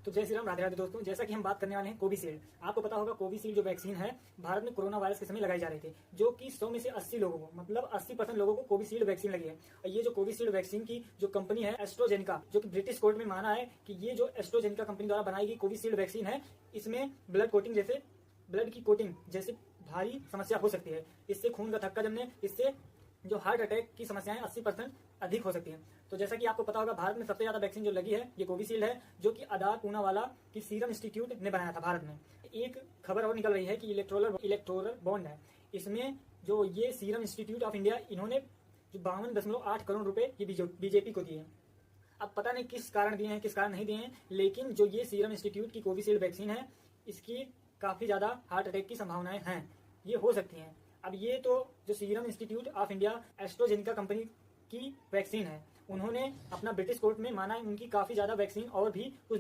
तो जय श्री राम, राधे राधे दोस्तों। जैसा कि हम बात करने वाले हैं कोविशील्ड। आपको पता होगा कोविशील्ड जो वैक्सीन है भारत में कोरोना वायरस के समय लगाई जा रहे थे, जो कि 100 में से 80 लोगों को, मतलब 80% लोगों को कोविशील्ड वैक्सीन लगी है। और ये जो कोविशील्ड वैक्सीन की जो कंपनी है एस्ट्राजेनेका, जो कि ब्रिटिश कोर्ट में माना है कि ये जो एस्ट्राजेनेका कंपनी द्वारा बनाई गई कोविशील्ड वैक्सीन है, इसमें ब्लड की कोटिंग जैसे भारी समस्या हो सकती है। इससे खून का थक्का जमने, इससे जो हार्ट अटैक की समस्याएं 80% अधिक हो सकती हैं। तो जैसा कि आपको पता होगा भारत में सबसे ज्यादा वैक्सीन जो लगी है ये कोविशील्ड है, जो कि आधार पूनावाला की सीरम इंस्टीट्यूट ने बनाया था भारत में। एक खबर और निकल रही है कि इलेक्टोरल बॉन्ड है, इसमें जो ये सीरम इंस्टीट्यूट ऑफ इंडिया, इन्होंने जो 52.8 करोड़ रुपए ये बीजेपी को दिए हैं। अब पता नहीं किस कारण दिए हैं, किस कारण नहीं दिए हैं, लेकिन जो ये सीरम इंस्टीट्यूट की कोविशील्ड वैक्सीन है, इसकी काफी ज्यादा हार्ट अटैक की संभावनाएं हैं, ये हो सकती हैं। अब ये तो जो serum institute of India AstraZeneca company की वैक्सीन है, उन्होंने अपना ब्रिटिश कोर्ट में माना है उनकी काफी ज्यादा वैक्सीन और भी कुछ